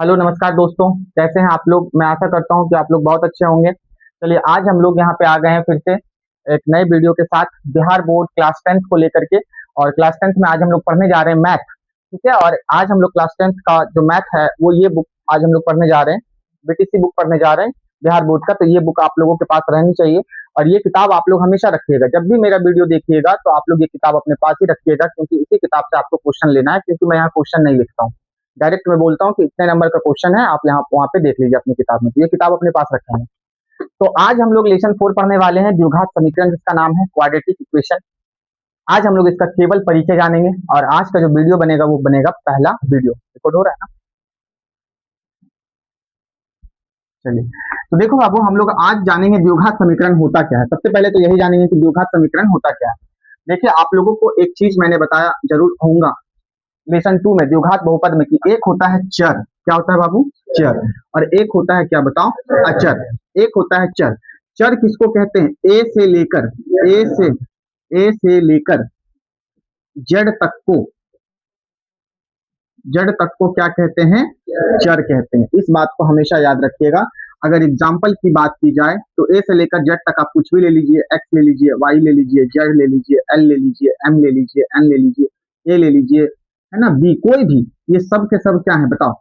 Hello नमस्कार दोस्तों। कैसे हैं आप लोग? मैं आशा करता हूं कि आप लोग बहुत अच्छे होंगे। चलिए आज हम लोग यहाँ पे आ गए हैं फिर से एक नए वीडियो के साथ बिहार बोर्ड क्लास 10th को लेकर के। और क्लास 10th में आज हम लोग पढ़ने जा रहे हैं मैथ। ठीक है, और आज हम लोग क्लास 10th का जो मैथ है वो ये बुक आज हम लोग पढ़ने जा रहे हैं। बीटीसी बुक पढ़ने जा रहे हैं बिहार बोर्ड का। तो ये बुक आप लोगों के पास रहनी चाहिए और ये किताब आप लोग हमेशा रखिएगा। जब भी मेरा वीडियो देखिएगा तो आप लोग ये किताब अपने पास ही रखिएगा, क्योंकि इसी किताब से आपको क्वेश्चन लेना है। क्योंकि मैं यहाँ क्वेश्चन नहीं लिखता हूँ, डायरेक्ट मैं बोलता हूँ कि इतने नंबर का क्वेश्चन है, आप यहाँ वहाँ पे देख लीजिए अपनी किताब में। तो ये किताब अपने पास रखेंगे। तो आज हम लोग लेसन 4 पढ़ने वाले हैं, द्विघात समीकरण जिसका नाम है क्वाड्रेटिक इक्वेशन। आज हम लोग इसका केवल परिचय जानेंगे और आज का जो वीडियो बनेगा वो बनेगा पहला वीडियो। रिकॉर्ड हो रहा है ना? चलिए, तो देखो बाबू, हम लोग आज जानेंगे द्विघात समीकरण होता क्या है। सबसे पहले तो यही जानेंगे कि द्विघात समीकरण होता क्या है। देखिए, आप लोगों को एक चीज मैंने बताया जरूर होगा लेसन 2 में द्विघात बहुपद में, कि एक होता है चर। क्या होता है बाबू? चर। और एक होता है क्या बताओ? अचर। एक होता है चर। चर किसको कहते हैं? ए से लेकर जड़ तक को, जड़ तक को क्या कहते हैं? चर कहते हैं। इस बात को हमेशा याद रखिएगा। अगर एग्जाम्पल की बात की जाए तो ए से लेकर जेड तक आप कुछ भी ले लीजिए, एक्स ले लीजिए, वाई ले लीजिए, जेड ले लीजिए, एल ले लीजिए, एम ले लीजिए, एन ले लीजिए, ए ले लीजिए, है ना, बी, कोई भी, ये सब के सब क्या है बताओ?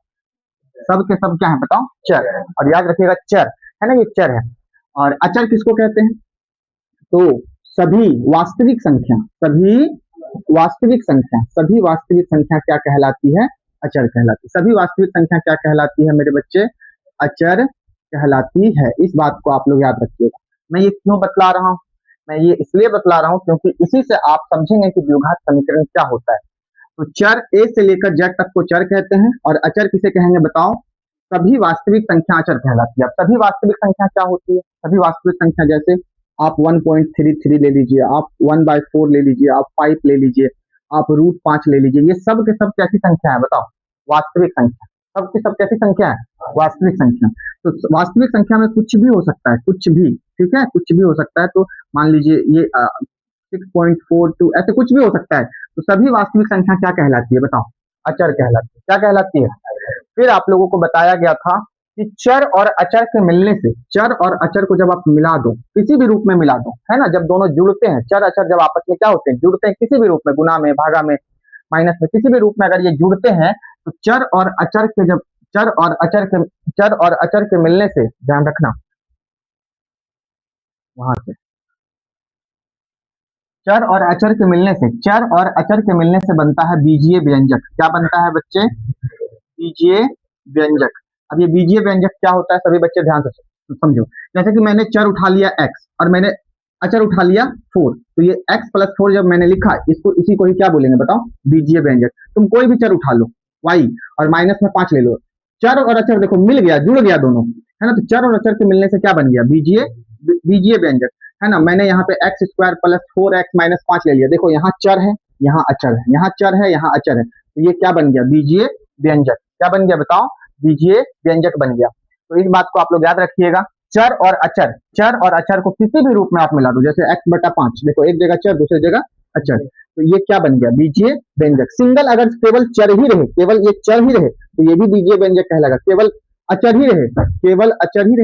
सब के सब क्या है बताओ? चर। और याद रखिएगा चर है ना, ये चर है। और अचर किसको कहते हैं? तो सभी वास्तविक संख्या, सभी वास्तविक संख्या क्या कहलाती है? अचर कहलाती है। सभी वास्तविक संख्या क्या कहलाती है मेरे बच्चे? अचर कहलाती है। इस बात को आप लोग याद रखिएगा। मैं ये क्यों बतला रहा हूँ? मैं ये इसलिए बतला रहा हूँ क्योंकि इसी से आप समझेंगे कि द्विघात समीकरण क्या होता है। तो चर ए से लेकर जेड तक को चर कहते हैं और अचर किसे कहेंगे बताओ? सभी वास्तविक संख्या अचर कहलाती है। अब सभी वास्तविक संख्या क्या होती है? सभी वास्तविक संख्या जैसे आप 1.33 ले लीजिए, आप 1/4 ले लीजिए, आप 5 ले लीजिए, आप √5 ले लीजिए, ये सब के सब कैसी संख्या है बताओ? वास्तविक संख्या। सब की सब कैसी संख्या है? वास्तविक संख्या। तो वास्तविक संख्या में कुछ भी हो सकता है, कुछ भी, ठीक है, कुछ भी हो सकता है। तो मान लीजिए ये 6.42 ऐसे कुछ भी हो सकता है। तो सभी वास्तविक संख्या क्या कहलाती है बताओ? अचर कहलाती है। क्या कहलाती है? फिर आप लोगों को बताया गया था कि चर और अचर के मिलने से, चर और अचर को जब आप मिला दो, किसी भी रूप में मिला दो, है ना, जब दोनों जुड़ते हैं, चर अचर जब आपस में क्या होते हैं? जुड़ते हैं किसी भी रूप में, गुना में, भागा में, माइनस में, किसी भी रूप में अगर ये जुड़ते हैं तो चर और अचर के जब चर और अचर के मिलने से, ध्यान रखना वहां से, चर और अचर के मिलने से बनता है बीजीय व्यंजक। क्या बनता है बच्चे? बीजीय व्यंजक। अब ये बीजीय व्यंजक क्या होता है सभी बच्चे ध्यान से समझो। जैसे कि मैंने चर उठा लिया x और मैंने अचर उठा लिया 4, तो ये x + 4 जब मैंने लिखा, इसको इसी को ही क्या बोलेंगे बताओ? बीजीय व्यंजक। तुम कोई भी चर उठा लो y और माइनस में 5 ले लो, चर और अचर देखो मिल गया, जुड़ गया दोनों, है ना। तो चर और अचर के मिलने से क्या बन गया? बीजीय व्यंजक, है ना। मैंने यहाँ पे x² + 4x - 5 ले लिया। देखो यहाँ चर है, यहाँ अचर है, यहाँ चर है, यहाँ अचर है, तो ये क्या बन गया? बीजीय व्यंजक। क्या बन गया बताओ? बीजीय व्यंजक बन गया। तो इस बात को आप लोग याद रखिएगा। चर और अचर को किसी भी रूप में आप मिला दो, जैसे x/5, देखो एक जगह चर दूसरी जगह अचर, तो ये क्या बन गया? बीजीय व्यंजक। सिंगल अगर केवल चर ही रहे, केवल ये चर ही रहे तो ये भी बीजीय व्यंजक कहलाएगा। केवल अचर ही रहे,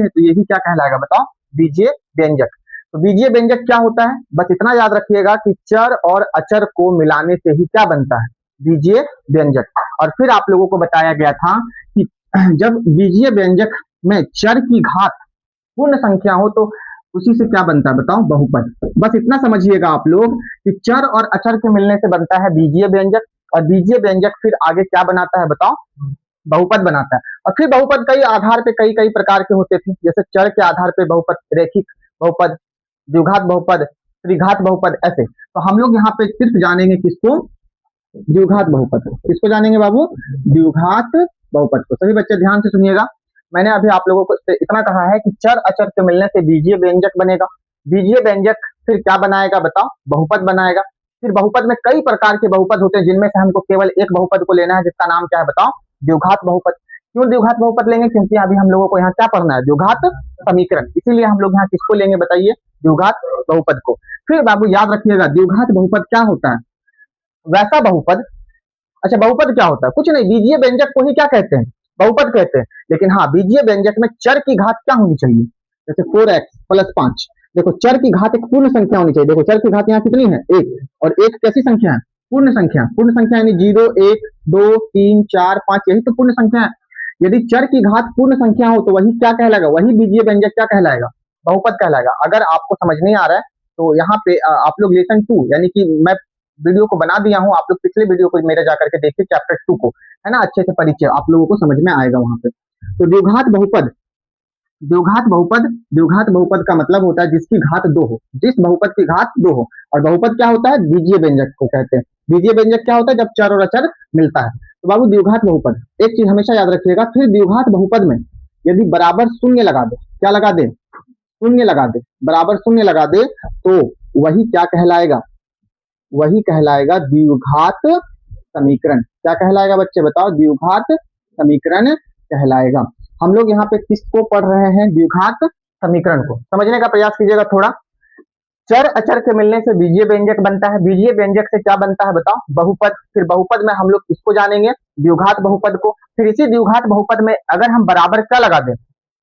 तो ये भी क्या कहलाएगा बताओ? बीजीय व्यंजक। तो बीजीय व्यंजक क्या होता है? बस इतना याद रखिएगा कि चर और अचर को मिलाने से ही क्या बनता है? बीजीय व्यंजक। और फिर आप लोगों को बताया गया था कि जब बीजीय व्यंजक में चर की घात पूर्ण संख्या हो तो उसी से क्या बनता है बताओ? बहुपद। बस इतना समझिएगा आप लोग कि चर और अचर के मिलने से बनता है बीजीय व्यंजक, और बीजीय व्यंजक फिर आगे क्या बनाता है बताओ? बहुपद बनाता है। और फिर बहुपद कई आधार पे कई कई प्रकार के होते थे, जैसे चर के आधार पे बहुपद, रेखिक बहुपद, द्विघात बहुपद, त्रिघात बहुपद, ऐसे। तो हम लोग यहाँ पे सिर्फ जानेंगे किसको? द्विघात बहुपद। किसको जानेंगे बाबू? द्विघात बहुपद को। सभी बच्चे ध्यान से सुनिएगा। मैंने अभी आप लोगों को इतना कहा है कि चर अचर के मिलने से बीजीय व्यंजक बनेगा। बीजीय व्यंजक फिर क्या बनाएगा बताओ? बहुपद बनाएगा। फिर बहुपद में कई प्रकार के बहुपद होते हैं, जिनमें से हमको केवल एक बहुपद को लेना है, जिसका नाम क्या है बताओ? द्विघात बहुपद। क्यों द्विघात बहुपद लेंगे? क्योंकि अभी हम लोगों को यहाँ क्या पढ़ना है? द्विघात समीकरण। इसीलिए हम लोग यहाँ किसको लेंगे बताइए? द्विघात बहुपद को। फिर बाबू याद रखिएगा, द्विघात बहुपद क्या होता है? वैसा बहुपद। अच्छा, बहुपद क्या होता है? कुछ नहीं, बीजीय व्यंजक को ही क्या कहते हैं? बहुपद कहते हैं। लेकिन हाँ, बीजीय व्यंजक में चर की घात क्या होनी चाहिए, जैसे 4x + 5। देखो चर की घात एक पूर्ण संख्या होनी चाहिए। देखो चर की घात यहाँ कितनी है, 1, और 1 कैसी संख्या है, पूर्ण संख्या। पूर्ण संख्या यानी 0, 1, 2, 3, 4, 5, यही तो पूर्ण संख्या है। यदि चर की घात पूर्ण संख्या हो तो वही क्या कहलाएगा, वही बीजीय व्यंजक क्या कहलाएगा, बहुपद कहलाएगा। अगर आपको समझ नहीं आ रहा है तो यहाँ पे आप लोग लेसन 2 यानी कि मैं वीडियो को बना दिया हूँ, आप लोग पिछले वीडियो को मेरे जाकर के देखिए, चैप्टर 2 को, है ना, अच्छे से परिचय आप लोगों को समझ में आएगा वहां पे। तो द्विघात बहुपद, द्विघात बहुपद, द्विघात बहुपद का मतलब होता है जिसकी घात 2 हो, जिस बहुपद की घात 2 हो। और बहुपद क्या होता है, बीजीय व्यंजक को कहते हैं। बीजीय व्यंजक क्या होता है, जब चर और अचर मिलता है। तो बाबू द्विघात बहुपद, एक चीज हमेशा याद रखिएगा, फिर द्विघात बहुपद में यदि बराबर शून्य लगा दे, क्या लगा दे, शून्य लगा दे, बराबर शून्य लगा दे, तो वही क्या कहलाएगा, वही कहलाएगा द्विघात समीकरण। क्या कहलाएगा बच्चे बताओ, द्विघात समीकरण कहलाएगा। हम लोग यहाँ पे किसको पढ़ रहे हैं, द्विघात समीकरण को। समझने का प्रयास कीजिएगा थोड़ा। चर अचर के मिलने से बीजीय व्यंजक बनता है, बीजीय व्यंजक से क्या बनता है बताओ, बहुपद। फिर बहुपद में हम लोग किसको जानेंगे, द्विघात बहुपद को। फिर इसी द्विघात बहुपद में अगर हम बराबर क्या लगा दें,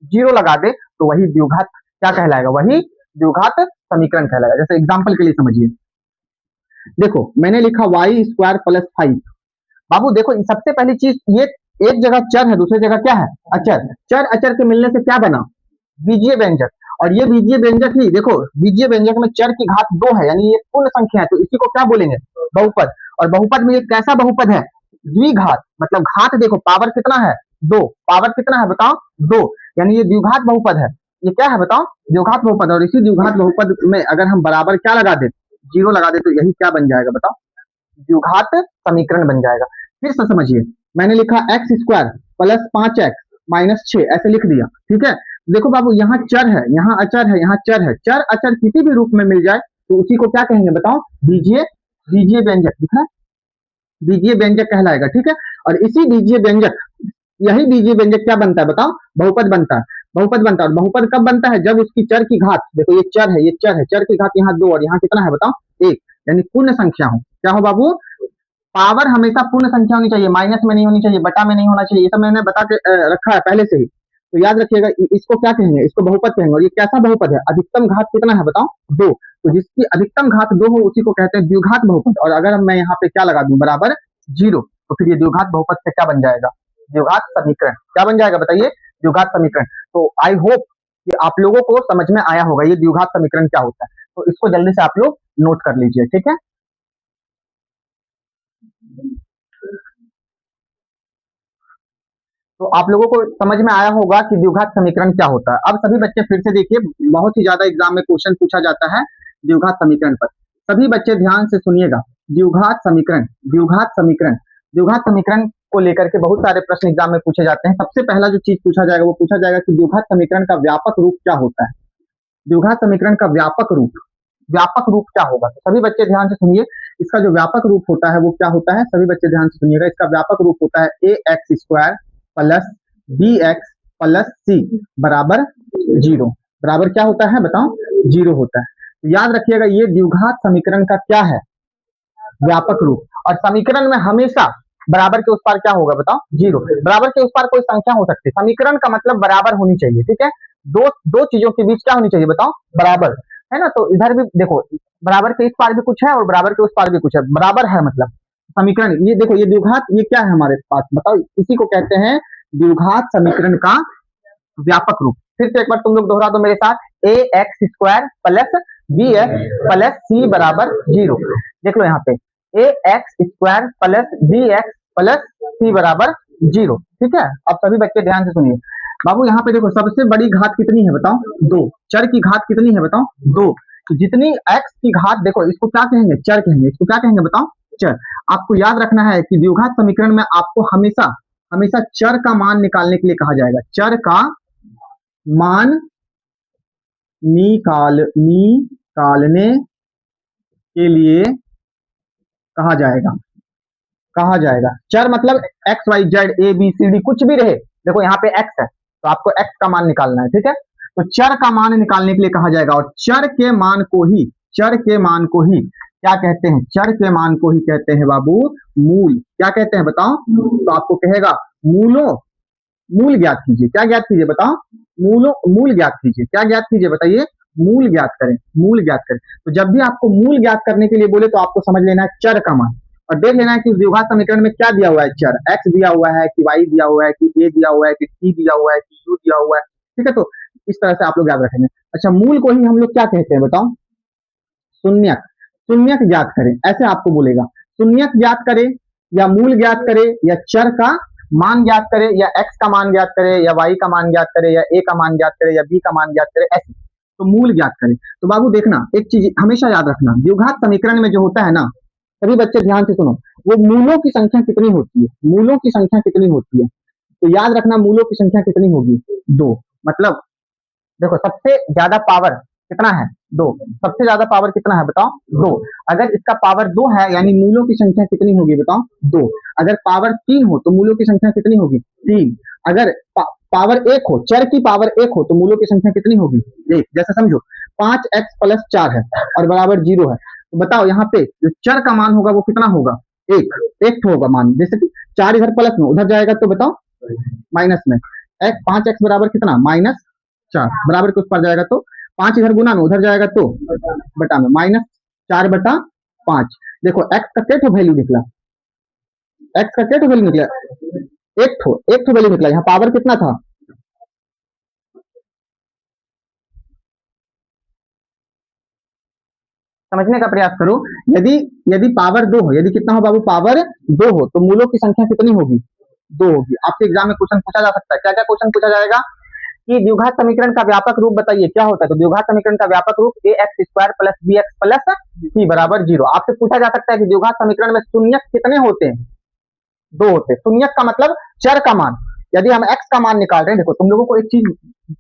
0 लगा दे, तो वही द्विघात क्या कहलाएगा, वही द्विघात समीकरण कहलाएगा। जैसे एग्जाम्पल के लिए समझिए, देखो मैंने लिखा y² + 5। बाबू देखो सबसे पहली चीज, ये एक जगह चर है, दूसरी जगह क्या है, अचर। चर अचर के मिलने से क्या बना, बीजीय व्यंजक। और ये बीजीय व्यंजक ही देखो, बीजीय व्यंजक में चर की घात 2 है, यानी ये पूर्ण संख्या है, तो इसी को क्या बोलेंगे, बहुपद। और बहुपद में ये कैसा बहुपद है, द्विघात, मतलब घात देखो पावर कितना है, 2, पावर कितना है बताओ, 2, यानी ये द्विघात बहुपद है। ये क्या है बताओ, द्विघात बहुपद। और इसी द्विघात बहुपद में अगर हम बराबर क्या लगा दे, 0 लगा दे, तो यही क्या बन जाएगा बताओ, द्विघात समीकरण बन जाएगा। फिर से समझिए, मैंने लिखा x² + 5x - 6, ऐसे लिख दिया, ठीक है। देखो बाबू यहाँ चर है, यहाँ अचर है, यहाँ चर है। चर अचर किसी भी रूप में मिल जाए तो उसी को क्या कहेंगे बताओ, बीजीय, बीजीय व्यंजक, ठीक है, बीजीय व्यंजक कहलाएगा, ठीक है। और इसी बीजीय व्यंजक, यही बीजीय व्यंजक क्या बनता है बताओ, बहुपद बनता है, बहुपद बनता है। और बहुपद कब बनता है, जब उसकी चर की घात, देखो ये चर है, ये चर है, चर की घात यहाँ 2 और यहाँ कितना है बताओ, 1, यानी पूर्ण संख्या हो। क्या हो बाबू, पावर हमेशा पूर्ण संख्या होनी चाहिए, माइनस में नहीं होनी चाहिए, बटा में नहीं होना चाहिए। ये सब मैंने बता के रखा है पहले से ही, तो याद रखिएगा। इसको क्या कहेंगे, इसको बहुपद कहेंगे। और ये कैसा बहुपद है, अधिकतम घात कितना है बताओ, 2, तो जिसकी अधिकतम घात 2 हो उसी को कहते हैं द्विघात बहुपद। और अगर मैं यहाँ पे क्या लगा दूं, बराबर 0, तो फिर ये द्विघात बहुपद से क्या बन जाएगा, द्विघात समीकरण। क्या बन जाएगा बताइए, द्विघात समीकरण। तो आई होप कि आप लोगों को समझ में आया होगा ये द्विघात समीकरण क्या होता है। तो इसको जल्दी से आप लोग नोट कर लीजिए, ठीक है। तो आप लोगों को समझ में आया होगा कि द्विघात समीकरण क्या होता है। अब सभी बच्चे फिर से देखिए, बहुत ही ज्यादा एग्जाम में क्वेश्चन पूछा जाता है द्विघात समीकरण पर। सभी बच्चे ध्यान से सुनिएगा, द्विघात समीकरण, द्विघात समीकरण, द्विघात समीकरण को लेकर के बहुत सारे प्रश्न एग्जाम में पूछे जाते हैं। सबसे पहला जो चीज पूछा जाएगा वो पूछा जाएगा कि द्विघात समीकरण का व्यापक रूप क्या होता है। द्विघात समीकरण का व्यापक रूप, व्यापक रूप क्या होगा। तो सभी बच्चे ध्यान से सुनिए, इसका जो व्यापक रूप होता है वो क्या होता है, सभी बच्चे ध्यान से सुनिएगा। इसका व्यापक रूप होता है ax² + bx + c बराबर 0। बराबर क्या होता है बताओ, 0 होता है। तो याद रखिएगा ये द्विघात समीकरण का क्या है, व्यापक रूप। और समीकरण में हमेशा बराबर के उस पार क्या होगा बताओ, 0। बराबर के उस पार कोई संख्या हो सकती है, समीकरण का मतलब बराबर होनी चाहिए, ठीक है। दो चीजों के बीच क्या होनी चाहिए बताओ, बराबर, है ना। तो इधर भी देखो, बराबर के इस पार भी कुछ है और बराबर के उस पार भी कुछ है, बराबर है मतलब समीकरण। ये देखो ये द्विघात, ये क्या है हमारे पास बताओ, इसी को कहते हैं द्विघात समीकरण का व्यापक रूप। फिर से एक बार तुम लोग दोहरा दो मेरे साथ, ax² + bx + c बराबर 0। देख लो यहाँ पे ax² + bx + c बराबर 0, ठीक है। अब सभी बच्चे ध्यान से सुनिए बाबू, यहाँ पे देखो सबसे बड़ी घात कितनी है बताओ, 2। चर की घात कितनी है बताओ, 2। तो जितनी x की घात, देखो इसको क्या कहेंगे, चर कहेंगे। इसको क्या कहेंगे बताओ, चर। आपको याद रखना है कि द्विघात समीकरण में आपको हमेशा हमेशा चर का मान निकालने के लिए कहा जाएगा, चर का मान निकालने के लिए कहा जाएगा, कहा जाएगा। चर मतलब x y z a b c d कुछ भी रहे, देखो यहाँ पे x है तो आपको x का मान निकालना है, ठीक है। तो चर का मान निकालने के लिए कहा जाएगा। और चर के मान को ही, चर के मान को ही क्या कहते हैं, चर के मान को ही कहते हैं बाबू मूल। क्या कहते हैं बताओ, तो आपको कहेगा मूलों, मूल ज्ञात कीजिए। क्या ज्ञात कीजिए बताओ? मूल ज्ञात कीजिए। क्या ज्ञात कीजिए बताइए? मूल ज्ञात करें। मूल ज्ञात करें। तो जब भी आपको मूल ज्ञात करने के लिए बोले तो आपको समझ लेना है चर का मान, और देख लेना है कि द्विघात समीकरण में क्या दिया हुआ है। चर x दिया हुआ है कि y दिया हुआ है कि a दिया हुआ है कि t दिया हुआ है कि u दिया हुआ है। ठीक है, तो इस तरह से आप लोग याद रखेंगे। अच्छा, मूल को ही हम लोग क्या कहते हैं बताओ? शून्यक। शून्यक ज्ञात करें, ऐसे आपको बोलेगा। शून्यक ज्ञात करे या मूल ज्ञात करे या चर का मान ज्ञात करे या x का मान ज्ञात करे या y का मान ज्ञात करे या a का मान ज्ञात करे या b का मान ज्ञात करे, ऐसे तो मूल ज्ञात करे। तो बाबू देखना, एक चीज हमेशा याद रखना, द्विघात समीकरण में जो होता है ना, सभी बच्चे ध्यान से सुनो, वो मूलों की संख्या कितनी होती है? मूलों की संख्या कितनी होती है? तो याद रखना, मूलों की संख्या कितनी होगी? 2। मतलब देखो, सबसे ज्यादा पावर कितना है? 2। सबसे ज्यादा पावर कितना है बताओ? 2। अगर इसका पावर 2 है यानी मूलों की संख्या कितनी होगी बताओ? 2। अगर पावर 3 हो तो मूलों की संख्या कितनी होगी? 3। अगर पावर 1 हो, चर की पावर 1 हो तो मूलों की संख्या कितनी होगी? 1। जैसे समझो 5x प्लस 4 है और बराबर 0 है, तो बताओ यहाँ पे जो चर का मान होगा वो कितना होगा? 1 होगा मान। जैसे कि 4 इधर प्लस में उधर जाएगा तो बताओ माइनस में। 5x बराबर कितना? -4 बराबर के उस पर जाएगा तो 5 इधर गुना में उधर जाएगा तो बटा में, -4/5। देखो x का क्या वैल्यू निकला? x का क्या वैल्यू निकला? एक तो वैल्यू निकला। यहाँ पावर कितना था? समझने का प्रयास करो। यदि यदि पावर 2 हो, यदि कितना हो बाबू? पावर 2 हो तो मूलों की संख्या कितनी होगी? 2 होगी। आपके एग्जाम में क्वेश्चन पूछा जा सकता है। क्या क्या क्वेश्चन पूछा जाएगा कि द्विघात समीकरण का व्यापक रूप बताइए क्या होता है? तो द्विघात समीकरण का व्यापक रूप ax² plus bx plus c बराबर 0। आपसे पूछा जा सकता है कि द्विघात समीकरण में शून्यक कितने होते हैं? 2 होते हैं। शून्यक का मतलब चर का मान। यदि हम x का मान निकाल रहे हैं, देखो तुम लोगों को एक चीज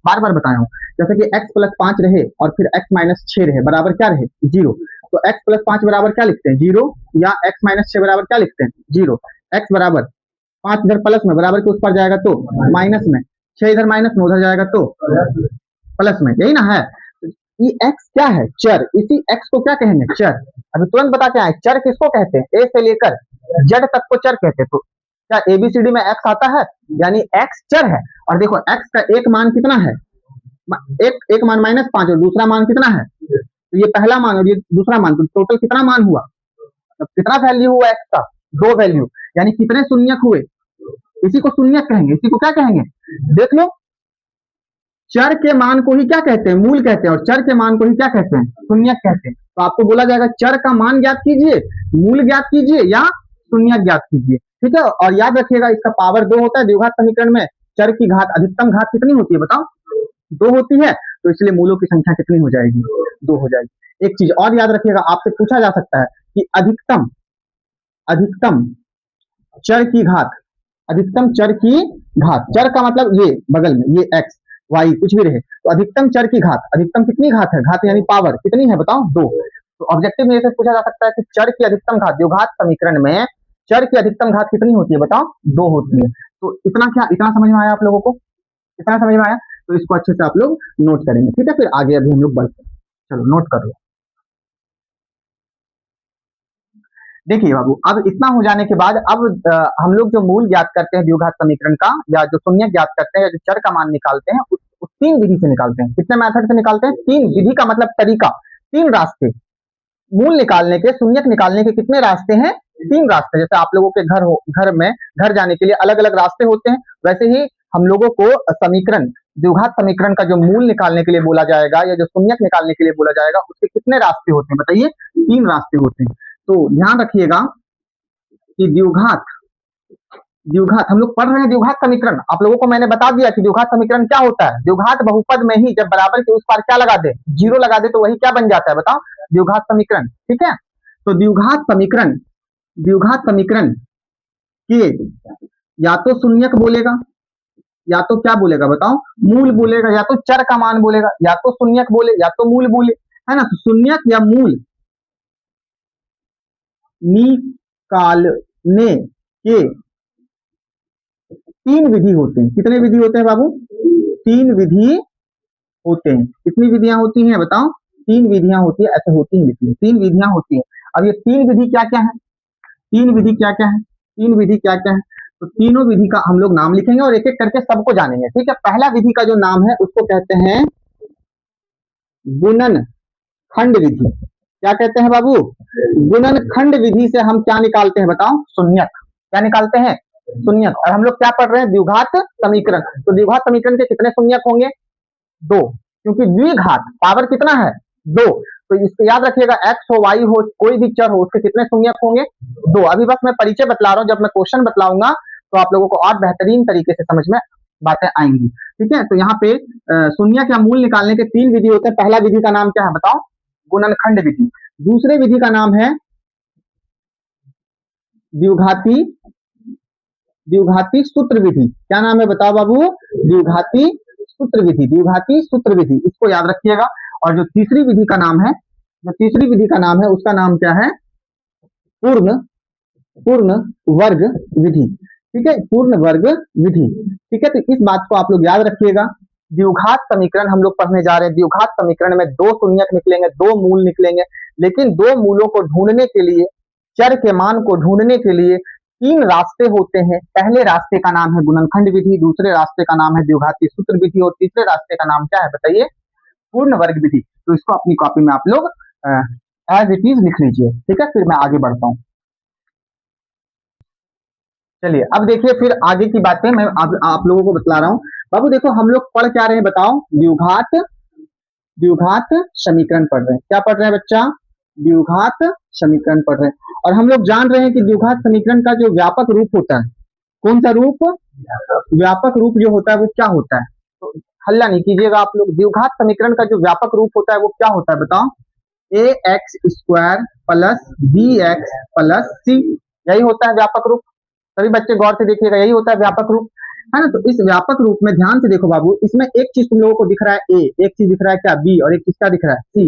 बार बार बताया हूँ, जैसे कि x प्लस 5 रहे और फिर x माइनस 6 रहे, बराबर क्या रहे? 0। तो x प्लस 5 बराबर क्या लिखते हैं? 0। या x माइनस 6 बराबर क्या लिखते हैं? 0। x बराबर 5 इधर प्लस में बराबर के उस पर जाएगा तो माइनस में, 6 इधर माइनस में उधर जाएगा तो प्लस में, यही ना है। ये x क्या है? चर। इसी x को क्या कहेंगे? चर। अभी तुरंत बता के आए, चर किसको कहते हैं? a से लेकर z तक को चर कहते हैं। तो क्या ABCD में x आता है? यानी x चर है। और देखो x का एक मान कितना है? एक मान -5 और दूसरा मान कितना है? तो ये पहला मान और ये दूसरा मान, तो टोटल कितना मान हुआ? तो कितना वैल्यू हुआ x का? 2 वैल्यू। यानी कितने शून्यक हुए? इसी को शून्यक कहेंगे। इसी को क्या कहेंगे? देख लो, चर के मान को ही क्या कहते हैं? मूल कहते हैं। और चर के मान को ही क्या कहते हैं? शून्यक कहते हैं। तो आपको बोला जाएगा चर का मान ज्ञात कीजिए, मूल ज्ञात कीजिए या शून्यक ज्ञात कीजिए। ठीक है, और याद रखिएगा इसका पावर 2 होता है। द्विघात समीकरण में चर की घात, अधिकतम घात कितनी होती है बताओ? 2 होती है। तो इसलिए मूलों की संख्या कितनी हो जाएगी? 2 हो जाएगी। एक चीज और याद रखिएगा, आपसे पूछा जा सकता है कि अधिकतम चर की घात, अधिकतम चर की घात, चर का मतलब ये बगल में ये x y कुछ भी रहे, तो अधिकतम चर की घात, अधिकतम कितनी घात है? घात यानी पावर कितनी है बताओ? 2। तो ऑब्जेक्टिव में से पूछा जा सकता है कि चर की अधिकतम घात, द्विघात समीकरण में चर की अधिकतम घात कितनी होती है बताओ? 2 होती है। तो इतना समझ में आया आप लोगों को? इतना समझ में आया? तो इसको अच्छे से आप लोग नोट करेंगे। ठीक है, फिर आगे अभी हम लोग बढ़ते हैं। चलो नोट कर लो। देखिए बाबू, अब इतना हो जाने के बाद अब हम लोग जो मूल ज्ञात करते हैं द्विघात समीकरण का, या जो शून्य ज्ञात करते हैं, या जो चर का मान निकालते हैं, उस 3 विधि से निकालते हैं। कितने मेथड से निकालते हैं? 3 विधि का मतलब तरीका, 3 रास्ते। मूल निकालने के, शून्यक निकालने के कितने रास्ते हैं? 3 रास्ते। जैसे आप लोगों के घर जाने के लिए अलग अलग रास्ते होते हैं, वैसे ही हम लोगों को समीकरण, द्विघात समीकरण का जो मूल निकालने के लिए बोला जाएगा या जो शून्यक निकालने के लिए बोला जाएगा, उसके कितने रास्ते होते हैं बताइए? 3 रास्ते होते हैं। तो ध्यान रखिएगा कि द्विघात हम लोग पढ़ रहे हैं द्विघात समीकरण। आप लोगों को मैंने बता दिया कि द्विघात समीकरण क्या होता है। द्विघात बहुपद में ही जब बराबर के उस पार क्या लगा दे? 0 लगा दे, तो वही क्या बन जाता है बताओ? द्विघात समीकरण। ठीक है, तो द्विघात समीकरण के या तो शून्यक बोलेगा, या तो क्या बोलेगा बताओ? मूल बोलेगा, या तो चर का मान बोलेगा, या तो शून्यक बोले या तो मूल बोले, है ना। तो शून्यक या मूल निकालने के 3 विधि होते हैं। कितने विधि होते हैं बाबू? 3 विधि होते हैं। कितनी विधियां होती हैं बताओ? 3 विधियां होती है, ऐसे होती है, लिखिए 3 विधियां होती है। अब ये 3 विधि क्या क्या है? 3 विधि क्या क्या है? 3 विधि क्या क्या है? तो तीनों विधि का हम लोग नाम लिखेंगे और एक एक करके सबको जानेंगे, ठीक है। पहला विधि का जो नाम है उसको कहते हैं गुणन खंड विधि। क्या कहते हैं बाबू? गुणन खंड विधि से हम क्या निकालते हैं बताओ? शून्यक। क्या निकालते हैं? शून्यक। और हम लोग क्या पढ़ रहे हैं? द्विघात समीकरण। तो द्विघात समीकरण के कितने शून्यक होंगे? दो, क्योंकि द्विघात पावर कितना है? दो। तो इसको याद रखिएगा, एक्स हो वाई हो कोई भी चर हो उसके कितने शून्यक होंगे? दो। अभी बस मैं परिचय बतला रहा हूँ, जब मैं क्वेश्चन बतलाऊंगा तो आप लोगों को और बेहतरीन तरीके से समझ में बातें आएंगी, ठीक है। तो यहाँ पे शून्यक या मूल निकालने के तीन विधि होते हैं। पहला विधि का नाम क्या है बताओ? गुणनखंड विधि। दूसरे विधि का नाम है द्विघाती द्विघाती सूत्र विधि। क्या नाम है बताओ बाबू? द्विघाती सूत्र विधि। द्विघाती सूत्र विधि, इसको याद रखिएगा। और जो तीसरी विधि का नाम है, जो तीसरी विधि का नाम है उसका नाम क्या है? पूर्ण पूर्ण वर्ग विधि, ठीक है। पूर्ण वर्ग विधि, ठीक है। तो इस बात को आप लोग याद रखिएगा। द्विघात समीकरण हम लोग पढ़ने जा रहे हैं। द्विघात समीकरण में दो शून्यक निकलेंगे, दो मूल निकलेंगे, लेकिन दो मूलों को ढूंढने के लिए, चर के मान को ढूंढने के लिए तीन रास्ते होते हैं। पहले रास्ते का नाम है गुणनखंड विधि, दूसरे रास्ते का नाम है द्विघाती सूत्र विधि और तीसरे रास्ते का नाम क्या है बताइए? पूर्ण वर्ग विधि। तो इसको अपनी कॉपी में आप लोग एज इट इज लिख लीजिए, ठीक है। फिर मैं आगे बढ़ता हूँ। चलिए अब देखिए फिर आगे की बातें मैं आप लोगों को बतला रहा हूँ। बाबू देखो हम लोग पढ़ क्या रहे हैं बताओ? द्विघात द्विघात समीकरण पढ़ रहे हैं। क्या पढ़ रहे हैं बच्चा? द्विघात समीकरण पढ़ रहे हैं। और हम लोग जान रहे हैं कि द्विघात समीकरण का जो व्यापक रूप होता है, कौन सा रूप? व्यापक रूप जो होता है वो क्या होता है? तो हल्ला नहीं कीजिएगा आप लोग। द्विघात समीकरण का जो व्यापक रूप होता है वो क्या होता है बताओ? A X square plus B X plus C, यही होता है व्यापक रूप। सभी बच्चे गौर से देखिएगा, यही होता है व्यापक रूप, है ना। तो इस व्यापक रूप में ध्यान से देखो बाबू, इसमें एक चीज तुम लोगों को दिख रहा है ए, एक चीज दिख रहा है क्या? बी, और एक चीज क्या दिख रहा है? सी।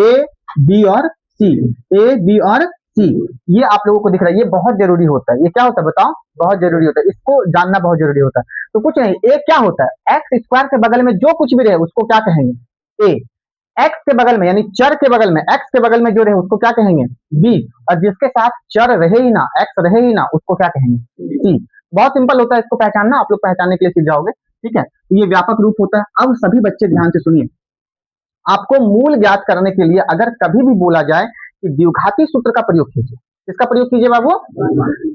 ए बी और सी, ए बी और सी, ये आप लोगों को दिख रहा है। ये बहुत जरूरी होता है। ये क्या होता है बताओ? बहुत जरूरी होता है, इसको जानना बहुत जरूरी होता है। तो कुछ नहीं, ए क्या होता है? एक्स स्क्वायर के बगल में जो कुछ भी रहे उसको क्या कहेंगे? ए। एक्स के बगल में यानी चर के बगल में, एक्स के बगल में जो रहे उसको क्या कहेंगे? बी। और जिसके साथ चर रहे ही ना, एक्स रहे ही ना, उसको क्या कहेंगे? सी। बहुत सिंपल होता है इसको पहचानना, आप लोग पहचानने के लिए सीख जाओगे, ठीक है। तो ये व्यापक रूप होता है। अब सभी बच्चे ध्यान से सुनिए, आपको मूल ज्ञात करने के लिए अगर कभी भी बोला जाए कि द्विघाती सूत्र का प्रयोग कीजिए, किसका प्रयोग कीजिए बाबू?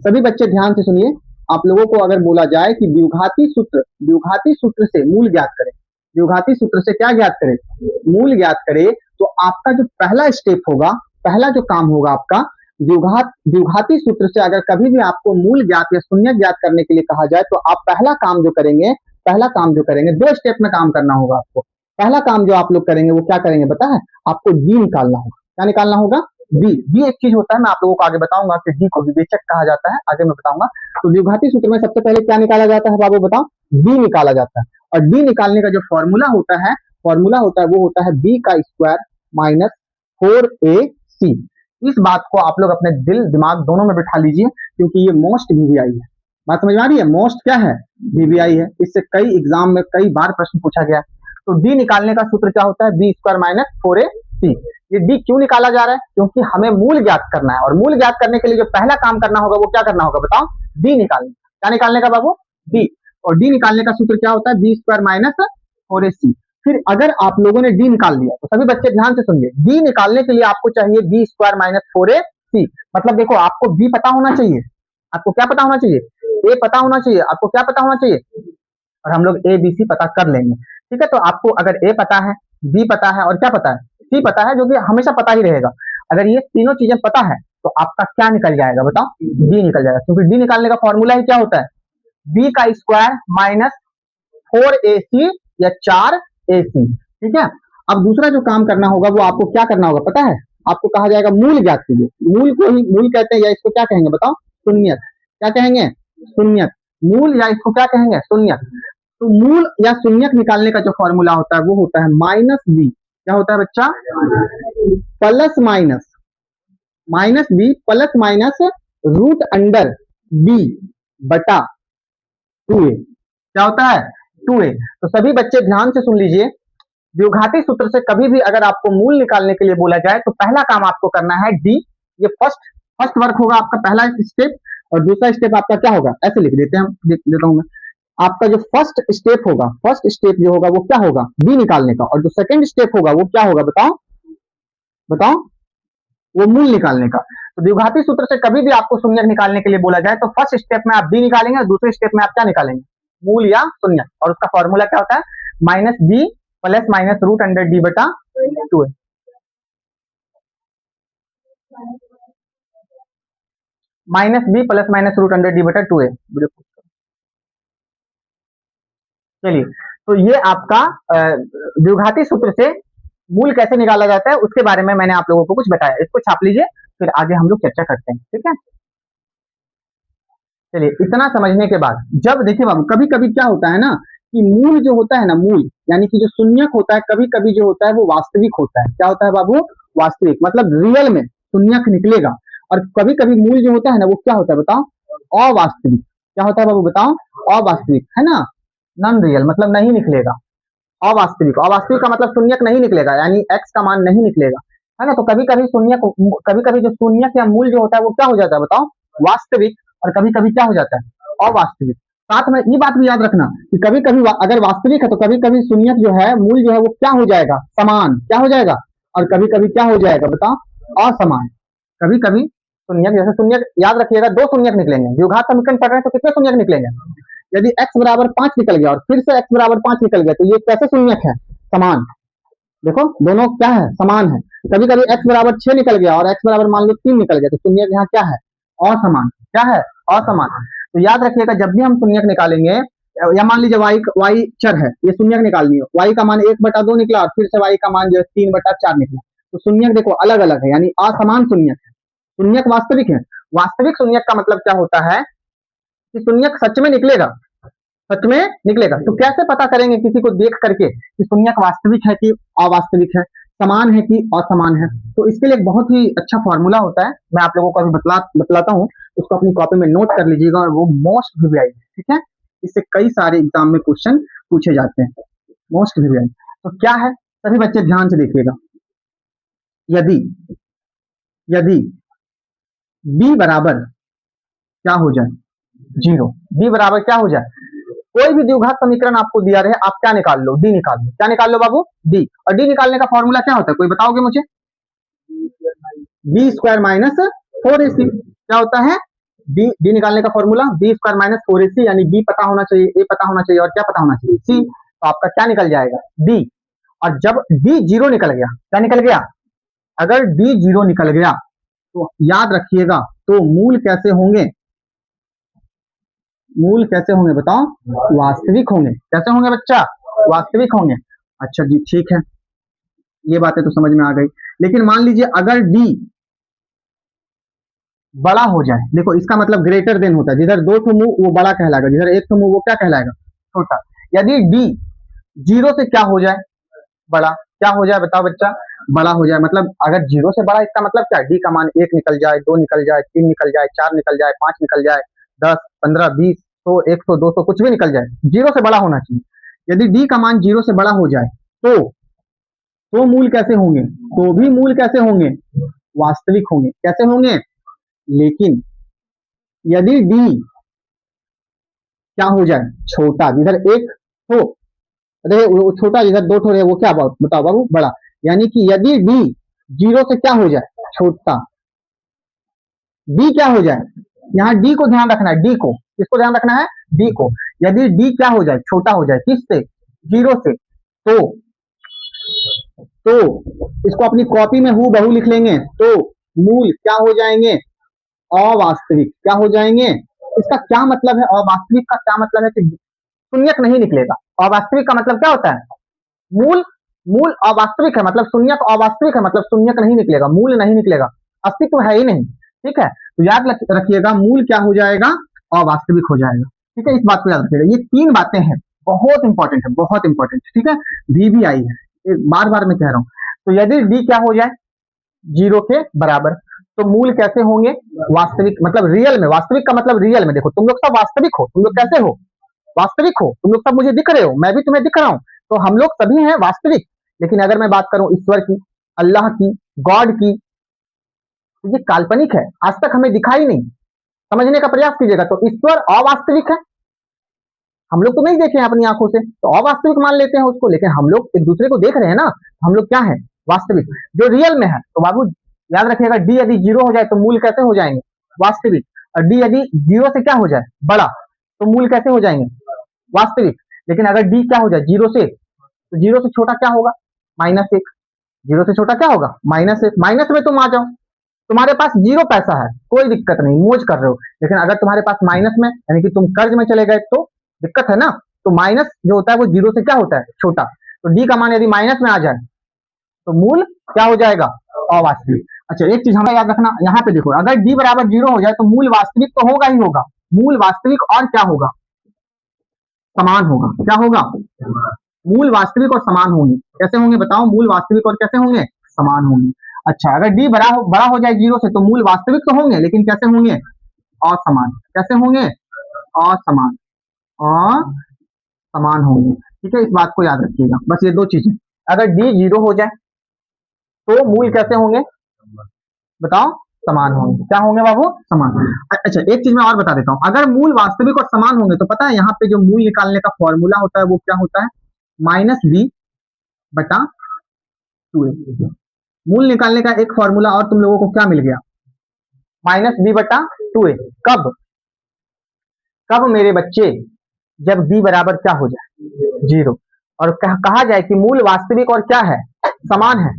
सभी बच्चे ध्यान से सुनिए, आप लोगों को अगर बोला जाए कि द्विघाती सूत्र से मूल ज्ञात करें, द्विघाती सूत्र से क्या ज्ञात करें? मूल ज्ञात करें, तो आपका जो पहला स्टेप होगा, पहला जो काम होगा आपका, द्विघाती सूत्र से अगर कभी भी आपको मूल ज्ञात या शून्य ज्ञात करने के लिए कहा जाए, तो आप पहला काम जो करेंगे, दो स्टेप में काम करना होगा आपको। पहला काम जो आप लोग करेंगे वो क्या करेंगे पता है? आपको डी निकालना होगा। क्या निकालना होगा? डी एक चीज होता है, मैं आप लोगों को आगे बताऊंगा कि डी को विवेचक कहा जाता है, आगे मैं बताऊंगा। तो द्विघाती सूत्र में सबसे पहले क्या निकाला जाता है बाबू बताओ? डी निकाला जाता है। और डी निकालने का जो फॉर्मूला होता है वो होता है बी का स्क्वायर माइनस 4ac। इस बात को आप लोग अपने दिल दिमाग दोनों में बिठा लीजिए, क्योंकि ये मोस्ट वीवीआई है। बात समझ में आ रही है? मोस्ट क्या है? वीवीआई है। इससे कई एग्जाम में कई बार प्रश्न पूछा गया। तो डी निकालने का सूत्र क्या होता है? B square minus 4ac। ये डी क्यों निकाला जा रहा है? क्योंकि हमें मूल ज्ञात करना है, और मूल ज्ञात करने के लिए जो पहला काम करना होगा वो क्या करना होगा बताओ? डी निकालने। क्या निकालने का बाबू? डी। और डी निकालने का सूत्र क्या होता है? B square minus 4ac। फिर अगर आप लोगों ने डी निकाल लिया, तो सभी बच्चे ध्यान से सुनिए, डी निकालने के लिए आपको चाहिए बी स्क्वायर माइनस 4ac। मतलब देखो, आपको बी पता होना चाहिए, आपको क्या पता होना चाहिए? ए पता होना चाहिए, आपको क्या पता होना चाहिए? और हम लोग ए बी सी पता कर लेंगे, ठीक है। तो आपको अगर ए पता है, बी पता है और क्या पता है? सी पता है, जो कि हमेशा पता ही रहेगा। अगर ये तीनों चीजें पता है तो आपका क्या निकल जाएगा बताओ? डी निकल जाएगा, क्योंकि डी निकालने का फॉर्मूला ही क्या होता है? बी का स्क्वायर माइनस 4ac या 4ac, ठीक है। अब दूसरा जो काम करना होगा वो आपको क्या करना होगा पता है? आपको कहा जाएगा मूल ज्ञात कीजिए। मूल को ही मूल कहते हैं, या इसको क्या कहेंगे बताओ? शून्यक। क्या कहेंगे? शून्यक। मूल, या इसको क्या कहेंगे? शून्यक। तो मूल या शून्यक निकालने का जो फॉर्मूला होता है वो होता है माइनस बी। क्या होता है बच्चा? Plus b plus minus root under b बटा 2a। क्या होता है? 2a। तो सभी बच्चे ध्यान से सुन लीजिए, द्विघाती सूत्र से कभी भी अगर आपको मूल निकालने के लिए बोला जाए, तो पहला काम आपको करना है डी। ये फर्स्ट वर्क होगा आपका, पहला स्टेप। और दूसरा स्टेप आपका क्या होगा, ऐसे लिख देते हैं हम, लिख देता हूं मैं। आपका जो फर्स्ट स्टेप होगा, फर्स्ट स्टेप जो होगा वो क्या होगा, बी निकालने का, और जो सेकंड स्टेप होगा वो क्या होगा, बताओ बताओ, वो मूल निकालने का। तो द्विघाती सूत्र से कभी भी आपको शून्यक निकालने के लिए बोला जाए तो फर्स्ट स्टेप में आप बी निकालेंगे और दूसरे स्टेप में आप क्या निकालेंगे, मूल या शून्यक, और उसका फॉर्मूला क्या होता है, minus b plus minus root under d बटा 2 है। Minus b plus minus root under d बटा 2 है। चलिए, तो ये आपका द्विघाती सूत्र से मूल कैसे निकाला जाता है उसके बारे में मैंने आप लोगों को कुछ बताया, इसको छाप लीजिए, फिर आगे हम लोग चर्चा करते हैं, ठीक है। चलिए, इतना समझने के बाद जब देखिए बाबू, कभी कभी क्या होता है ना कि मूल जो होता है ना, मूल यानी कि जो शून्यक होता है, कभी कभी जो होता है वो वास्तविक होता है। क्या होता है बाबू, वास्तविक, मतलब रियल में शून्यक निकलेगा। और कभी कभी मूल जो होता है ना वो क्या होता है बताओ, अवास्तविक। क्या होता है बाबू बताओ, अवास्तविक, है ना, नॉन रियल मतलब नहीं निकलेगा। अवास्तविक, अवास्तविक का मतलब शून्यक नहीं निकलेगा, यानी एक्स का मान नहीं निकलेगा, है ना। तो कभी कभी शून्यक, कभी कभी जो शून्यक या मूल जो होता है वो क्या हो जाता है बताओ, वास्तविक, और कभी कभी क्या हो जाता है, अवास्तविक। साथ में ये बात भी याद रखना कि कभी कभी अगर वास्तविक है तो कभी कभी शून्यक जो है, मूल जो है वो क्या हो जाएगा, समान, क्या हो जाएगा, और कभी कभी क्या हो जाएगा बताओ, असमान। कभी कभी शून्यक, जैसे शून्यक याद रखिएगा, दो शून्यक निकलेंगे, द्विघात समीकरण पढ़ रहे हैं तो कितने शून्यक निकलेंगे, यदि x बराबर 5 निकल गया और फिर से x बराबर 5 निकल गया तो ये कैसे शून्यक है, समान। देखो दोनों क्या है, समान है। कभी कभी x बराबर 6 निकल गया और x बराबर मान लो 3 निकल गया तो शून्यक यहाँ क्या है, असमान। क्या है, असमान। तो याद रखिएगा जब भी हम शून्यक निकालेंगे, या मान लीजिए y चर है, ये शून्यक निकालनी है, y का मान 1/2 निकला और फिर से y का मान जो है 3/4 निकला, तो शून्यक देखो अलग अलग है, यानी असमान शून्यक है। शून्यक वास्तविक है, वास्तविक शून्यक का मतलब क्या होता है कि शून्यक सच में निकलेगा, सच में निकलेगा। तो कैसे पता करेंगे किसी को देख करके कि शून्यक वास्तविक है कि अवास्तविक है, समान है कि असमान है। तो इसके लिए एक बहुत ही अच्छा फॉर्मूला होता है, मैं आप लोगों को अभी बतलाता हूँ, उसको अपनी कॉपी में नोट कर लीजिएगा, और वो मोस्ट वीवीआई, ठीक है, इससे कई सारे एग्जाम में क्वेश्चन पूछे जाते हैं, मोस्ट वीवीआई। तो क्या है, सभी बच्चे ध्यान से देखिएगा, यदि यदि बी बराबर क्या हो जाए, 0, बी बराबर क्या हो जाए, कोई भी द्विघात समीकरण आपको दिया रहे, आप क्या निकाल लो, डी निकाल लो। क्या निकाल लो बाबू, डी। और डी निकालने का फॉर्मूला क्या होता है, कोई बताओगे मुझे, बी स्क्वायर माइनस 4ac। क्या होता है, डी निकालने का formula B square minus 4ac, यानी बी पता होना चाहिए, ए पता होना चाहिए, और क्या पता होना चाहिए, सी। तो आपका क्या निकल जाएगा, डी। और जब डी 0 निकल गया, क्या निकल गया, अगर डी 0 निकल गया तो याद रखिएगा, तो मूल कैसे होंगे, मूल कैसे होंगे बताओ, वास्तविक होंगे। कैसे होंगे बच्चा, वास्तविक होंगे। अच्छा जी, ठीक है, ये बातें तो समझ में आ गई। लेकिन मान लीजिए अगर डी बड़ा हो जाए, देखो इसका मतलब ग्रेटर देन होता है, जिधर 2 ठो मुंह वो बड़ा कहलाएगा, जिधर 1 ठो मुंह वो क्या कहलाएगा, छोटा। यदि डी 0 से क्या हो जाए, बड़ा, क्या हो जाए बताओ बच्चा, बड़ा हो जाए। मतलब अगर 0 से बड़ा, इसका मतलब क्या, डी का मान 1 निकल जाए, 2 निकल जाए, 3 निकल जाए, 4 निकल जाए, 5 निकल जाए, 10, 15, 20, 100, 100, 200 कुछ भी निकल जाए, 0 से बड़ा होना चाहिए। यदि डी का मान 0 से बड़ा हो जाए तो मूल कैसे होंगे, तो भी मूल कैसे होंगे, वास्तविक होंगे। कैसे होंगे, लेकिन यदि डी क्या हो जाए, छोटा, जिधर 1 हो रहे वो छोटा, जिधर 2 ठो रहे वो क्या, बताओ बाबू, बड़ा। यानी कि यदि डी 0 से क्या हो जाए, छोटा, डी क्या हो जाए, यहाँ डी को ध्यान रखना है, डी को, किसको ध्यान रखना है, डी को। यदि डी क्या हो जाए, छोटा हो जाए, किससे, 0 से, तो इसको अपनी कॉपी में हूबहू लिख लेंगे, तो मूल क्या हो जाएंगे, अवास्तविक। क्या हो जाएंगे, इसका क्या मतलब है, अवास्तविक का क्या मतलब है कि शून्यक नहीं निकलेगा। अवास्तविक का मतलब क्या होता है, मूल, मूल अवास्तविक है मतलब शून्यक अवास्तविक है, मतलब शून्यक नहीं निकलेगा, मूल नहीं निकलेगा, अस्तित्व है ही नहीं, ठीक है। तो याद रखिएगा, मूल क्या हो जाएगा, अवास्तविक हो जाएगा, ठीक है। इस बात को याद रखिएगा, ये 3 बातें हैं, बहुत इंपॉर्टेंट है, बहुत इंपॉर्टेंट, ठीक है, डी भी आई है, बार बार मैं कह रहा हूँ। तो यदि डी क्या हो जाए, 0 के बराबर, तो मूल कैसे होंगे, वास्तविक, मतलब रियल में। वास्तविक का मतलब रियल में, देखो तुम लोग सब वास्तविक हो, तुम लोग कैसे हो, वास्तविक हो, तुम लोग सब मुझे दिख रहे हो, मैं भी तुम्हें दिख रहा हूं, तो हम लोग सभी हैं वास्तविक। लेकिन अगर मैं बात करूं ईश्वर की, अल्लाह की, गॉड की, तो ये काल्पनिक है, आज तक हमें दिखाई नहीं, समझने का प्रयास कीजिएगा। तो ईश्वर अवास्तविक है, हम लोग तो नहीं देखे हैं अपनी आंखों से, तो अवास्तविक मान लेते हैं उसको, लेकिन हम लोग एक दूसरे को देख रहे हैं ना, हम लोग क्या है, वास्तविक, जो रियल में है। तो बाबू याद रखिएगा, डी यदि जीरो हो जाए तो मूल कैसे हो जाएंगे, वास्तविक, और डी यदि जीरो से क्या हो जाए, बड़ा, तो मूल कैसे हो जाएंगे, वास्तविक। लेकिन अगर डी क्या हो जाए जीरो से, तो जीरो से छोटा क्या होगा, -1, जीरो से छोटा क्या होगा, -1, माइनस में तुम आ जाओ, तुम्हारे पास जीरो पैसा है, कोई दिक्कत नहीं, मौज कर रहे हो। लेकिन अगर तुम्हारे पास माइनस में, यानी कि तुम कर्ज में चले गए, तो दिक्कत है ना। तो माइनस जो होता है वो जीरो से क्या होता है, छोटा। तो डी का मान यदि माइनस में आ जाए तो मूल क्या हो जाएगा, अवास्तविक। अच्छा, एक चीज हमें याद रखना, यहाँ पे देखो, अगर डी बराबर जीरो हो जाए तो मूल वास्तविक तो होगा ही होगा, मूल वास्तविक और क्या होगा, समान होगा। क्या होगा, मूल वास्तविक और समान होंगे। कैसे होंगे बताओ, मूल वास्तविक और कैसे होंगे, समान होंगे। अच्छा, अगर डी बड़ा हो जाए जीरो से, तो मूल वास्तविक तो होंगे, लेकिन कैसे होंगे, असमान। कैसे होंगे, असमान, असमान होंगे। ठीक है, इस बात को याद रखिएगा, बस ये दो चीजें। अगर डी जीरो हो जाए तो मूल कैसे होंगे, बताओ, समान होंगे। क्या होंगे बाबू, समान। अच्छा, एक चीज मैं और बता देता हूँ, अगर मूल वास्तविक और समान होंगे तो पता है यहाँ पे जो मूल निकालने का फॉर्मूला होता है वो क्या होता है, -b/2a। मूल निकालने का एक फॉर्मूला और तुम लोगों को क्या मिल गया, -b/2a। कब, कब मेरे बच्चे, जब b बराबर क्या हो जाए, जीरो, और कहा जाए कि मूल वास्तविक और क्या है, समान है,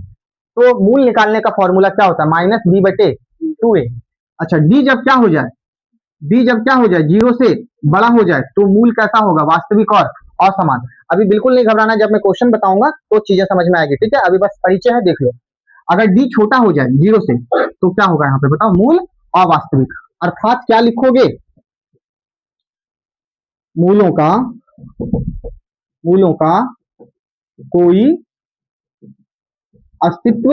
तो मूल निकालने का फॉर्मूला क्या होता है, -b/2a। अच्छा, डी जब क्या हो जाए, डी जब क्या हो जाए, जीरो से बड़ा हो जाए, तो मूल कैसा होगा, वास्तविक और असमान। अभी बिल्कुल नहीं घबराना, जब मैं क्वेश्चन बताऊंगा तो चीजें समझ में आएगी। ठीक है, अभी बस परिचय है, देख लो। अगर डी छोटा हो जाए जीरो से, तो क्या होगा यहाँ पे बताओ, मूल अवास्तविक। अर्थात क्या लिखोगे, मूलों का, मूलों का कोई अस्तित्व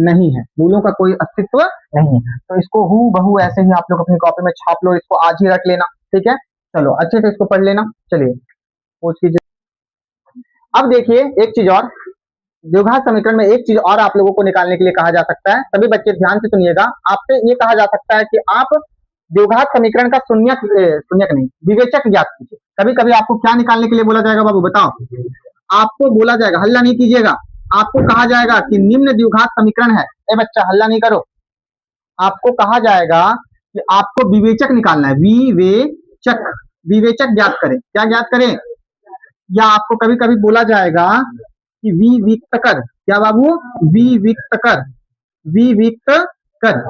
नहीं है, मूलों का कोई अस्तित्व नहीं है। तो इसको हूँ बहू ऐसे ही आप लोग अपनी कॉपी में छाप लो, इसको आज ही रख लेना। ठीक है, चलो अच्छे से इसको पढ़ लेना। चलिए खोज कीजिए। अब देखिए एक चीज और, द्विघात समीकरण में एक चीज और आप लोगों को निकालने के लिए कहा जा सकता है। सभी बच्चे ध्यान से सुनिएगा, आपसे ये कहा जा सकता है कि आप द्विघात समीकरण का शून्यक शून्यक नहीं, विवेचक ज्ञात कीजिए। कभी कभी आपको क्या निकालने के लिए बोला जाएगा बाबू, बताओ। आपको बोला जाएगा, हल्ला नहीं कीजिएगा, आपको कहा जाएगा कि निम्न द्विघात समीकरण है। ए बच्चा हल्ला नहीं करो, आपको कहा जाएगा कि आपको विवेचक निकालना है, विवेचक, विवेचक ज्ञात करें। क्या ज्ञात करें, या आपको कभी कभी बोला जाएगा कि विविक्त कर। क्या बाबू, विविक्त कर, विविक्त कर,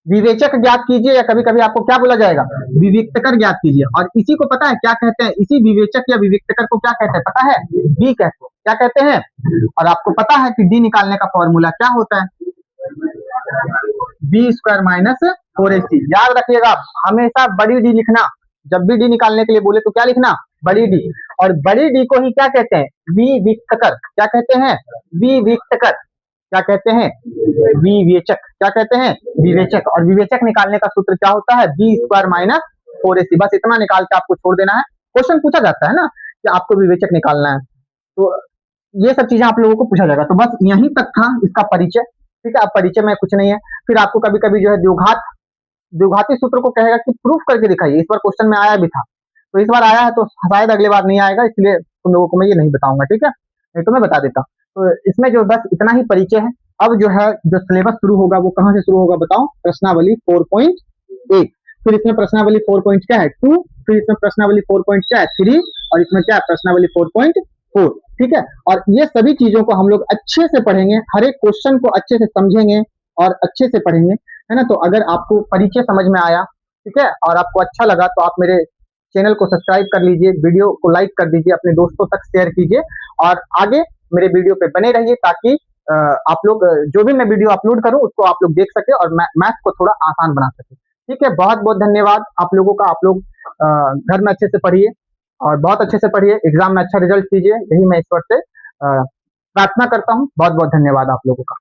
विवेचक ज्ञात कीजिए, या कभी कभी आपको क्या बोला जाएगा, विविक्त कर ज्ञात कीजिए। और इसी को पता है क्या कहते हैं, इसी विवेचक या विविक्त कर को क्या कहते हैं पता है, डी कहते हैं। क्या कहते हैं, और आपको पता है कि डी निकालने का फॉर्मूला क्या होता है, b² - 4ac। याद रखिएगा, हमेशा बड़ी डी लिखना, जब भी डी निकालने के लिए बोले तो क्या लिखना, बड़ी डी। और बड़ी डी को ही क्या कहते हैं, विविक्त कर। क्या कहते हैं, विविक्त कर। क्या कहते हैं, विवेचक। क्या कहते हैं, विवेचक। और विवेचक निकालने का सूत्र क्या होता है, b² - 4ac। बस इतना निकाल के आपको छोड़ देना है। क्वेश्चन पूछा जाता है ना कि आपको विवेचक निकालना है, तो ये सब चीजें आप लोगों को पूछा जाएगा। तो बस यहीं तक था इसका परिचय। ठीक है, अब परिचय में कुछ नहीं है। फिर आपको कभी कभी जो है द्विघाती सूत्र को कहेगा कि प्रूफ करके दिखाइए। इस बार क्वेश्चन में आया भी था, तो इस बार आया है तो शायद अगले बार नहीं आएगा, इसलिए तुम लोगों को मैं ये नहीं बताऊंगा। ठीक है, नहीं तो मैं बता देता। तो इसमें जो बस इतना ही परिचय है। अब जो है जो सिलेबस शुरू होगा वो कहाँ से शुरू होगा बताओ, प्रश्नावली 4.1। फिर इसमें प्रश्नावली 4 क्या है 2, फिर इसमें प्रश्नावली 4 क्या है 3, और इसमें क्या है प्रश्नावली 4.4। ठीक है, और ये सभी चीजों को हम लोग अच्छे से पढ़ेंगे, हर एक क्वेश्चन को अच्छे से समझेंगे और अच्छे से पढ़ेंगे, है ना। तो अगर आपको परिचय समझ में आया, ठीक है, और आपको अच्छा लगा, तो आप मेरे चैनल को सब्सक्राइब कर लीजिए, वीडियो को लाइक कर दीजिए, अपने दोस्तों तक शेयर कीजिए, और आगे मेरे वीडियो पे बने रहिए, ताकि आप लोग जो भी मैं वीडियो अपलोड करूं उसको आप लोग देख सके और मैथ को थोड़ा आसान बना सके। ठीक है, बहुत बहुत धन्यवाद आप लोगों का। आप लोग घर में अच्छे से पढ़िए और बहुत अच्छे से पढ़िए, एग्जाम में अच्छा रिजल्ट कीजिए, यही मैं ईश्वर से प्रार्थना करता हूँ। बहुत बहुत धन्यवाद आप लोगों का।